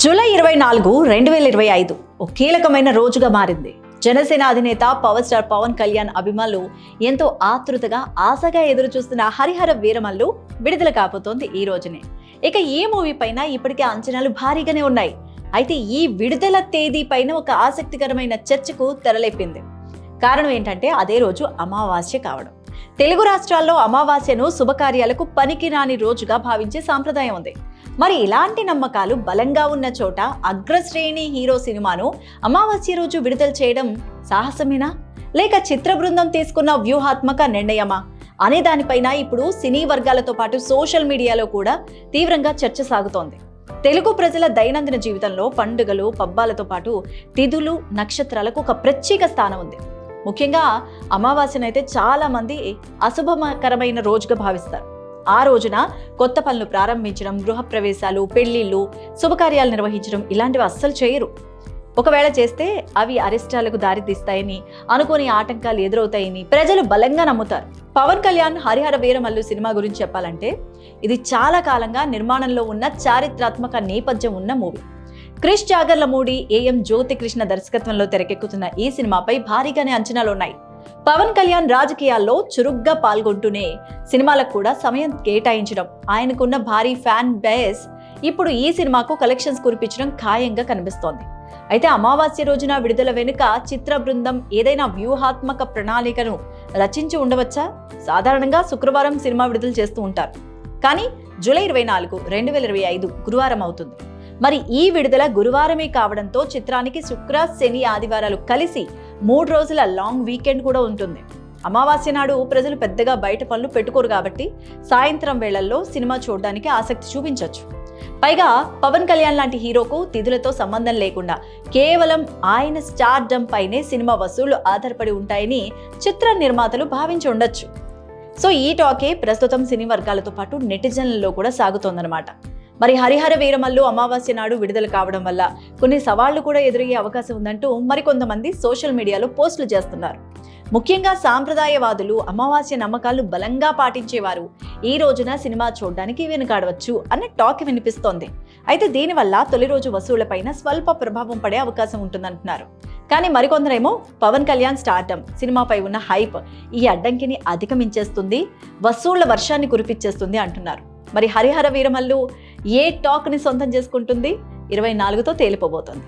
July 24, 2025 ఒక కీలకమైన రోజుగా మారింది. జనసేన అధినేత పవర్ స్టార్ పవన్ కళ్యాణ్ అభిమానులు ఎంతో ఆతృతగా ఆశగా ఎదురు చూస్తున్న హరిహర వీరమల్లు విడుదల కాబోతోంది ఈ రోజునే. ఇక ఈ మూవీ పైన ఇప్పటికే అంచనాలు భారీగానే ఉన్నాయి. అయితే ఈ విడుదల తేదీ పైన ఒక ఆసక్తికరమైన చర్చకు తెరలేపింది. కారణం ఏంటంటే అదే రోజు అమావాస్య కావడం. తెలుగు రాష్ట్రాల్లో అమావాస్యను శుభకార్యాలకు పనికిరాని రోజుగా భావించే సాంప్రదాయం ఉంది. మరి ఇలాంటి నమ్మకాలు బలంగా ఉన్న చోట అగ్రశ్రేణి హీరో సినిమాను అమావాస్య రోజు విడుదల చేయడం సాహసమేనా, లేక చిత్ర బృందం తీసుకున్న వ్యూహాత్మక నిర్ణయమా అనే దానిపైన ఇప్పుడు సినీ వర్గాలతో పాటు సోషల్ మీడియాలో కూడా తీవ్రంగా చర్చ సాగుతోంది. తెలుగు ప్రజల దైనందిన జీవితంలో పండుగలు, పబ్బాలతో పాటు తిథులు, నక్షత్రాలకు ఒక ప్రత్యేక స్థానం ఉంది. ముఖ్యంగా అమావాస్యనైతే చాలా మంది అశుభకరమైన రోజుగా భావిస్తారు. ఆ రోజున కొత్త పనులు ప్రారంభించడం, గృహప్రవేశాలు, పెళ్లిళ్ళు, శుభకార్యాలు నిర్వహించడం ఇలాంటివి అస్సలు చేయరు. ఒకవేళ చేస్తే అవి అరిష్టాలకు దారితీస్తాయని, అనుకోని ఆటంకాలు ఎదురవుతాయని ప్రజలు బలంగా నమ్ముతారు. పవన్ కళ్యాణ్ హరిహర వీరమల్లు సినిమా గురించి చెప్పాలంటే ఇది చాలా కాలంగా నిర్మాణంలో ఉన్న చారిత్రాత్మక నేపథ్యం ఉన్న మూవీ. క్రిష్ జాగర్లమూడి, ఏఎం జ్యోతికృష్ణ దర్శకత్వంలో తెరకెక్కుతున్న ఈ సినిమాపై భారీగానే అంచనాలున్నాయి. పవన్ కళ్యాణ్ రాజకీయాల్లో చురుగ్గా పాల్గొంటూనే సినిమాలకు కూడా సమయం కేటాయించడం, ఆయనకున్న భారీ ఫ్యాన్ బేస్ ఇప్పుడు ఈ సినిమాకు కలెక్షన్స్ కురిపించడం ఖాయంగా కనిపిస్తోంది. అయితే అమావాస్య రోజున విడుదల వెనుక చిత్ర బృందం ఏదైనా వ్యూహాత్మక ప్రణాళికను రచించి ఉండవచ్చా? సాధారణంగా శుక్రవారం సినిమా విడుదల చేస్తూ ఉంటారు. కానీ జూలై 24, 2025 గురువారం అవుతుంది. మరి ఈ విడుదల గురువారమే కావడంతో చిత్రానికి శుక్ర, శని, ఆదివారాలు కలిసి 3 రోజుల లాంగ్ వీకెండ్ కూడా ఉంటుంది. అమావాస్య నాడు ప్రజలు పెద్దగా బయట పనులు పెట్టుకోరు కాబట్టి సాయంత్రం వేళల్లో సినిమా చూడడానికి ఆసక్తి చూపించవచ్చు. పైగా పవన్ కళ్యాణ్ లాంటి హీరోకు తిథులతో సంబంధం లేకుండా కేవలం ఆయన స్టార్డమ్ పైనే సినిమా వసూళ్లు ఆధారపడి ఉంటాయని చిత్ర నిర్మాతలు భావించి ఉండొచ్చు. సో ఈ టాకే ప్రస్తుతం సినీ వర్గాలతో పాటు నెటిజన్లలో కూడా సాగుతోందన్నమాట. మరి హరిహర వీరమల్లు అమావాస్య నాడు విడుదల కావడం వల్ల కొన్ని సవాళ్లు కూడా ఎదురయ్యే అవకాశం ఉందంటూ మరికొంతమంది సోషల్ మీడియాలో పోస్టులు చేస్తున్నారు. ముఖ్యంగా సాంప్రదాయవాదులు, అమావాస్య నమ్మకాలు బలంగా పాటించేవారు ఈ రోజున సినిమా చూడడానికి వెనుకాడవచ్చు అన్న టాక్ వినిపిస్తోంది. అయితే దీనివల్ల తొలి రోజు వసూళ్లపైన స్వల్ప ప్రభావం పడే అవకాశం ఉంటుందంటున్నారు. కానీ మరికొందరేమో పవన్ కళ్యాణ్ స్టార్డమ్, సినిమాపై ఉన్న హైప్ ఈ అడ్డంకిని అధిగమించేస్తుంది, వసూళ్ల వర్షాన్ని కురిపించేస్తుంది అంటున్నారు. మరి హరిహర వీరమల్లు ఏ టాక్ ని సొంతం చేసుకుంటుంది? 24తో తేలిపోబోతోంది.